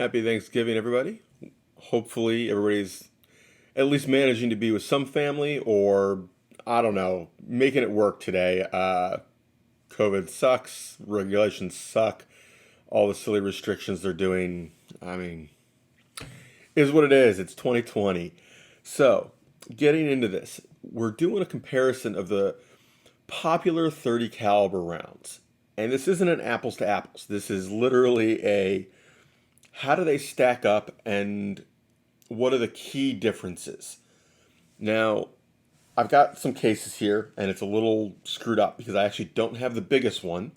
Happy Thanksgiving, everybody. Hopefully, everybody's at least managing to be with some family or, I don't know, making it work today. COVID sucks, regulations suck, all the silly restrictions they're doing. I mean, is what it is. It's 2020. So, getting into this, we're doing a comparison of the popular 30 caliber rounds. And this isn't an apples to apples. This is literally a how do they stack up and what are the key differences? Now, I've got some cases here, and it's a little screwed up because I actually don't have the biggest one.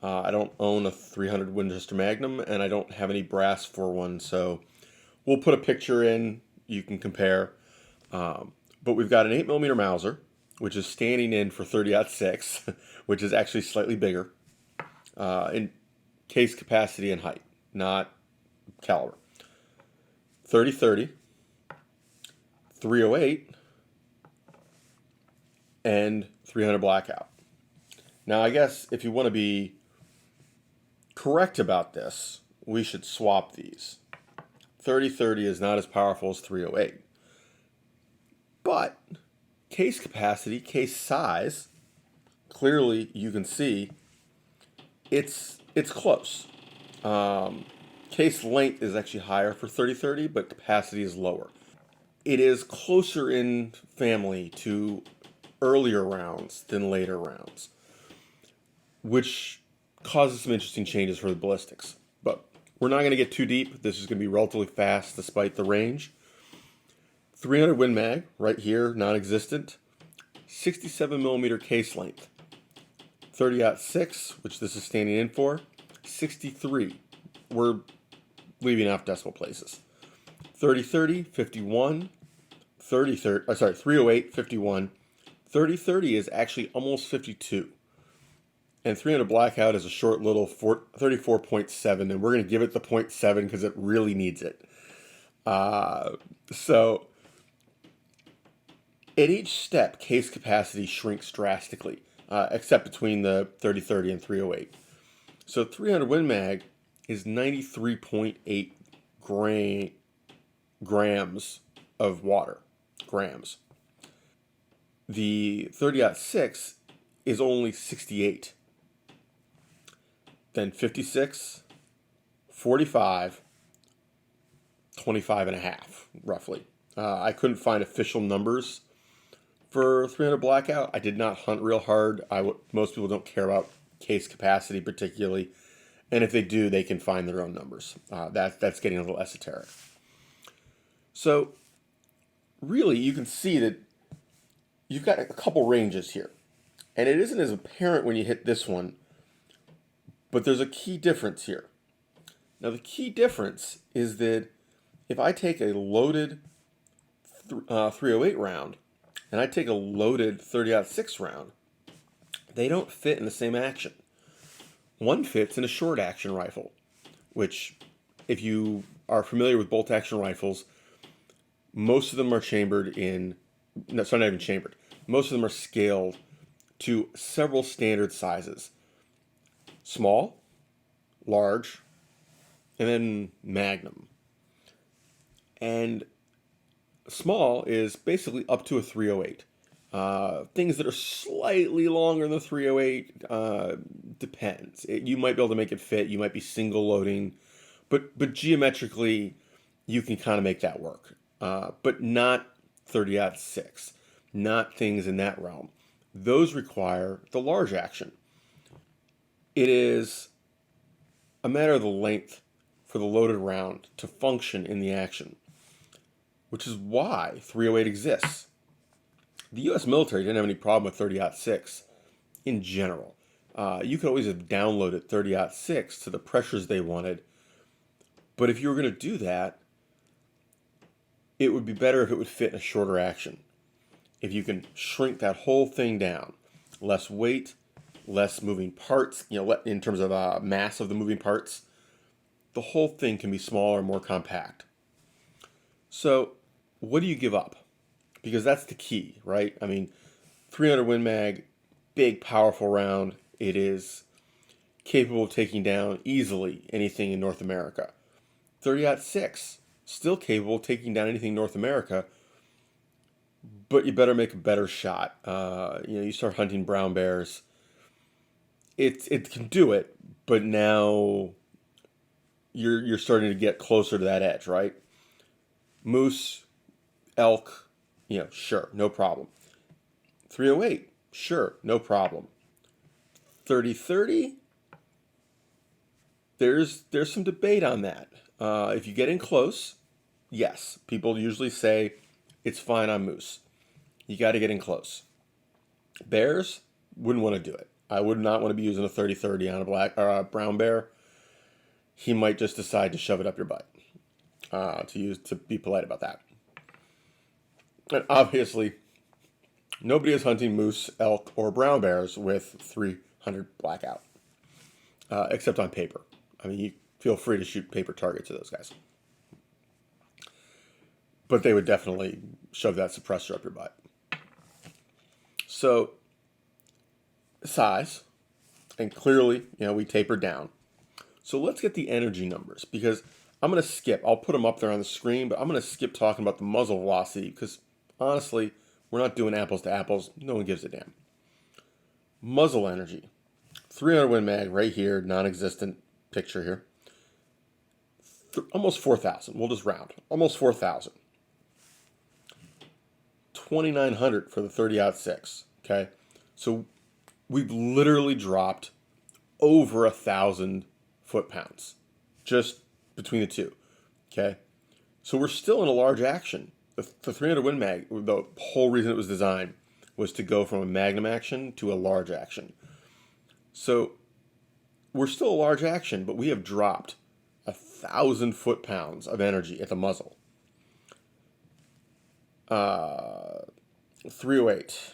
I don't own a 300 Winchester Magnum, and I don't have any brass for one, so we'll put a picture in. You can compare. But we've got an 8 millimeter Mauser, which is standing in for 30-06, which is actually slightly bigger in case capacity and height, not caliber. 30-30, 308, and 300 blackout. Now, I guess if you want to be correct about this, we should swap these. 30-30 is not as powerful as 308. But case capacity, case size, clearly you can see it's close. Case length is actually higher for 30-30, but capacity is lower. It is closer in family to earlier rounds than later rounds, which causes some interesting changes for the ballistics. But we're not going to get too deep. This is going to be relatively fast despite the range. 300 Win Mag, right here, non-existent. 67 millimeter case length. 30-06, which this is standing in for. 63. We're leaving off decimal places. 30-30, 51. 308, 51. 30-30 is actually almost 52. And 300 blackout is a short little 34.7, and we're going to give it the 0.7 because it really needs it. So at each step, case capacity shrinks drastically, except between the 30-30 and 308. So 300 Win Mag is 93.8 grams of water. Grams. The 30-06 is only 68. Then 56, 45, 25 and a half, roughly. I couldn't find official numbers for 300 blackout. I did not hunt real hard. Most people don't care about case capacity particularly. And if they do, they can find their own numbers. That's getting a little esoteric. So really, you can see that you've got a couple ranges here. And it isn't as apparent when you hit this one, but there's a key difference here. Now, the key difference is that if I take a loaded 308 round and I take a loaded 30-06 round, they don't fit in the same action. One fits in a short action rifle, which, if you are familiar with bolt action rifles, most of them are chambered in, no, sorry, not even chambered. Most of them are scaled to several standard sizes. Small, large, and then magnum. And small is basically up to a 308. Things that are slightly longer than the 308 depends. You might be able to make it fit. You might be single loading, but geometrically, you can kind of make that work. But not 30-06, not things in that realm. Those require the large action. It is a matter of the length for the loaded round to function in the action, which is why 308 exists. The U.S. military didn't have any problem with 30-06 in general. You could always have downloaded 30-06 to the pressures they wanted, but if you were going to do that, it would be better if it would fit in a shorter action. If you can shrink that whole thing down, less weight, less moving parts, in terms of mass of the moving parts, the whole thing can be smaller and more compact. So, what do you give up? Because that's the key, right? I mean, 300 Win Mag, big, powerful round. It is capable of taking down easily anything in North America. 30-06, still capable of taking down anything North America, but you better make a better shot. You start hunting brown bears. It can do it, but now you're starting to get closer to that edge, right? Moose, elk, sure, no problem. 308, sure, no problem. 30-30, there's some debate on that. If you get in close, yes, people usually say it's fine on moose. You got to get in close. Bears, wouldn't want to do it. I would not want to be using a 30-30 on a black or a brown bear. He might just decide to shove it up your butt. To be polite about that. And obviously, nobody is hunting moose, elk, or brown bears with 300 blackout, except on paper. I mean, you feel free to shoot paper targets at those guys, but they would definitely shove that suppressor up your butt. So, size, and clearly, we tapered down. So let's get the energy numbers, because I'm going to skip. I'll put them up there on the screen, but I'm going to skip talking about the muzzle velocity, because honestly, we're not doing apples to apples. No one gives a damn. Muzzle energy. 300 Win Mag right here, non-existent picture here. Almost 4,000. We'll just round. Almost 4,000. 2,900 for the 30-06. Okay, so we've literally dropped over 1,000 foot-pounds just between the two. Okay, so we're still in a large action. The 300 Win Mag, the whole reason it was designed was to go from a magnum action to a large action. So we're still a large action, but we have dropped 1,000 foot-pounds of energy at the muzzle. 308.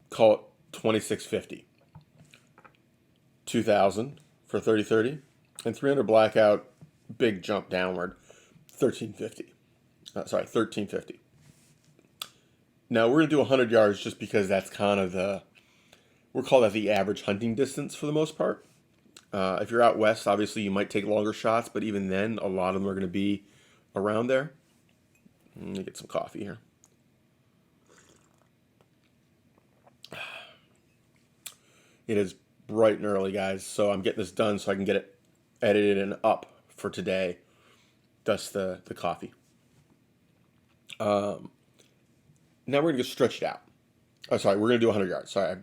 Call it 2,650. 2,000 for 30-30. And 300 blackout, big jump downward, 1,350. 1,350. Now we're going to do 100 yards just because that's kind of we'll call that the average hunting distance for the most part. If you're out west, obviously you might take longer shots, but even then, a lot of them are going to be around there. Let me get some coffee here. It is bright and early, guys, so I'm getting this done so I can get it edited and up for today. Thus the coffee. Now we're going to go stretch it out. Oh, sorry, we're going to do 100 yards. Sorry, I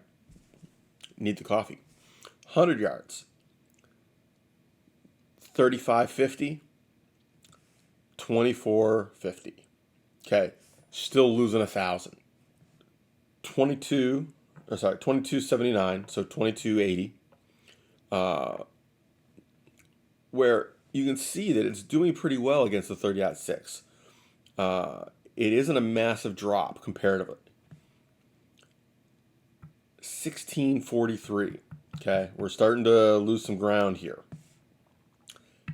need the coffee. 100 yards. 35.50. 24.50. Okay, still losing 1,000. 22.79, so 22.80. Where you can see that it's doing pretty well against the 30-06. It isn't a massive drop comparatively. 16.43. Okay, we're starting to lose some ground here.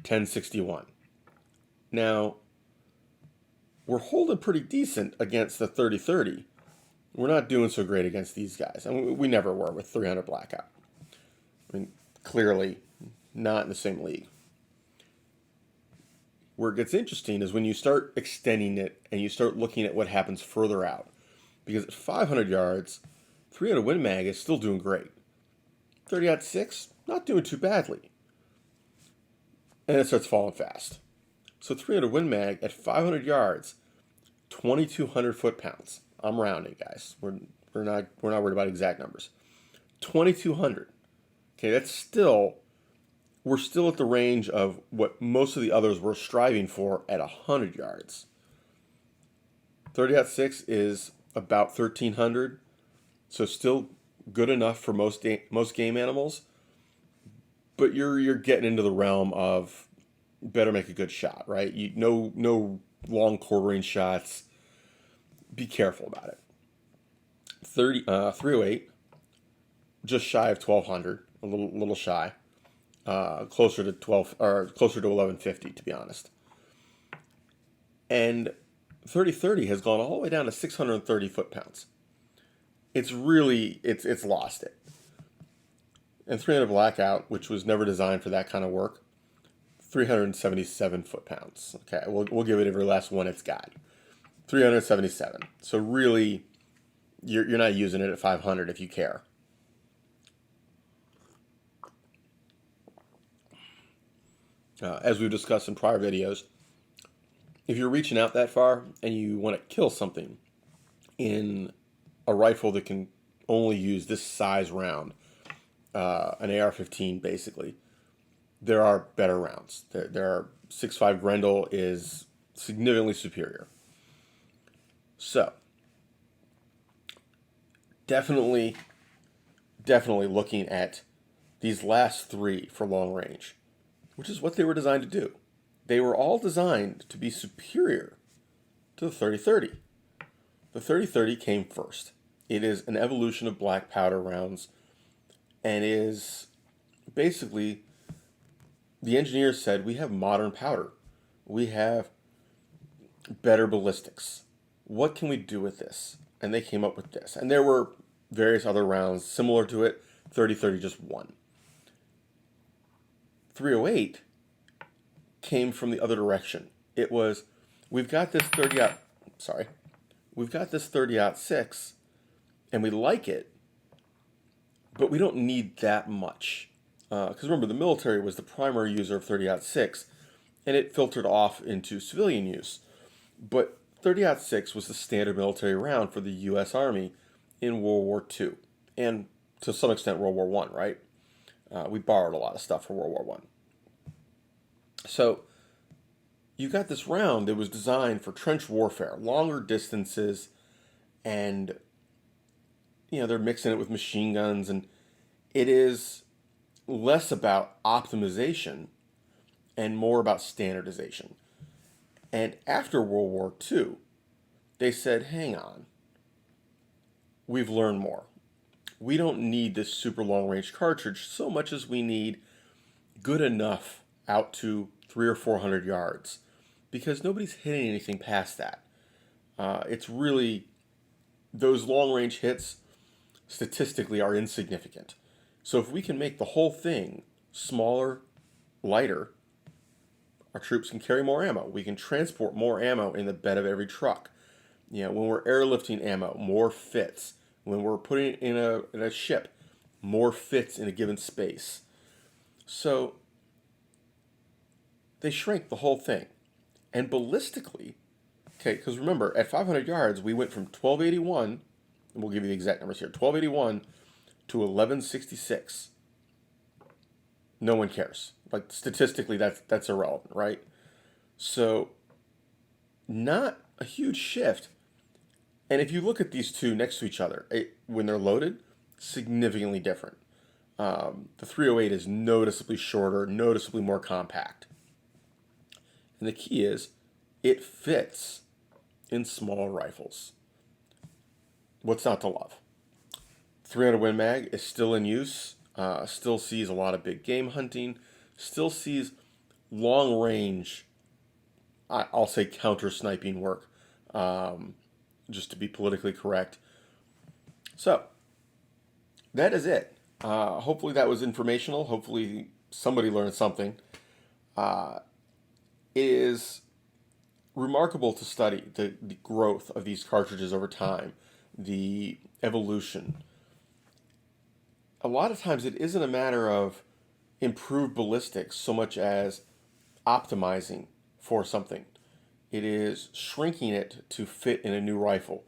10.61. Now, we're holding pretty decent against the 30-30. We're not doing so great against these guys. I mean, we never were with 300 blackout. I mean, clearly not in the same league. Where it gets interesting is when you start extending it and you start looking at what happens further out. Because at 500 yards, 300 Win Mag is still doing great. 30-06, not doing too badly. And it starts falling fast. So 300 Win Mag at 500 yards, 2,200 foot-pounds. I'm rounding, guys. We're not worried about exact numbers. 2,200. Okay, we're still at the range of what most of the others were striving for at 100 yards. 30-06 is about 1,300, so still good enough for most game animals. But you're getting into the realm of better make a good shot, right? No long quartering shots. Be careful about it. 308, just shy of 1,200, a little shy. Closer to 1,150 to be honest. And 30-30 has gone all the way down to 630 foot-pounds. It's lost it. And 300 blackout, which was never designed for that kind of work, 377 foot-pounds. Okay, we'll give it every last one it's got. 377. So really, you're not using it at 500 if you care. As we've discussed in prior videos, if you're reaching out that far and you want to kill something in a rifle that can only use this size round, an AR-15 basically, there are better rounds. There are 6.5 Grendel is significantly superior. So, definitely looking at these last three for long range, which is what they were designed to do. They were all designed to be superior to the 30-30. The 30-30 came first. It is an evolution of black powder rounds and is basically, the engineers said, we have modern powder. We have better ballistics. What can we do with this? And they came up with this. And there were various other rounds similar to it. 30-30 just won. 308 came from the other direction. It was, we've got this 30-06, and we like it, but we don't need that much. Because remember, the military was the primary user of 30-06, and it filtered off into civilian use. But 30-06 was the standard military round for the U.S. Army in World War II, and to some extent World War I, right? We borrowed a lot of stuff from World War I. So you got this round that was designed for trench warfare, longer distances, and they're mixing it with machine guns, and it is less about optimization and more about standardization. And after World War II, they said, hang on, we've learned more. We don't need this super long range cartridge so much as we need good enough out to 300 or 400 yards, because nobody's hitting anything past that. It's really, those long range hits statistically are insignificant. So if we can make the whole thing smaller, lighter, our troops can carry more ammo. We can transport more ammo in the bed of every truck. When we're airlifting ammo, more fits. When we're putting it in a ship, more fits in a given space. So they shrank the whole thing. And ballistically, okay, because remember, at 500 yards, we went from 1281, and we'll give you the exact numbers here, 1281 to 1166. No one cares. Like, statistically, that's irrelevant, right? So, not a huge shift. And if you look at these two next to each other, when they're loaded, significantly different. The 308 is noticeably shorter, noticeably more compact. And the key is, it fits in small rifles. What's not to love? 300 Win Mag is still in use, still sees a lot of big game hunting, still sees long range, I'll say counter sniping work, just to be politically correct. So, that is it. Hopefully that was informational. Hopefully somebody learned something. It is remarkable to study the growth of these cartridges over time, the evolution. A lot of times it isn't a matter of improved ballistics so much as optimizing for something. It is shrinking it to fit in a new rifle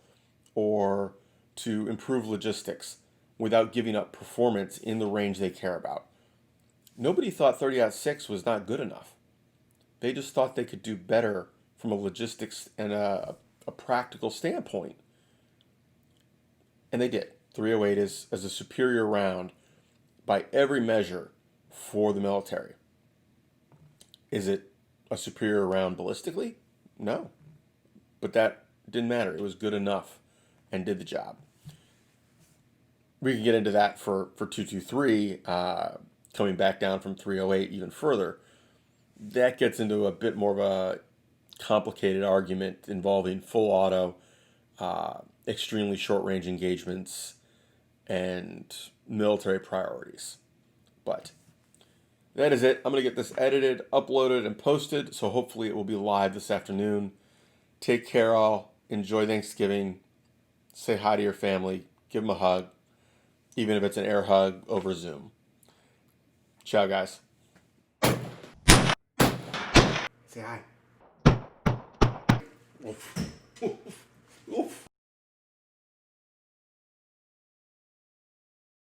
or to improve logistics without giving up performance in the range they care about. Nobody thought 30-06 was not good enough. They just thought they could do better from a logistics and a practical standpoint. And they did. 308 is a superior round by every measure for the military. Is it a superior round ballistically? No. But that didn't matter. It was good enough and did the job. We can get into that for 223, coming back down from 308 even further. That gets into a bit more of a complicated argument involving full auto, extremely short range engagements, and military priorities. But That is it. I'm going to get this edited, uploaded, and posted, so hopefully it will be live this afternoon. Take care, all. Enjoy Thanksgiving. Say hi to your family. Give them a hug, even if it's an air hug over Zoom. Ciao, guys. Say hi. Oof. Oof. Oof.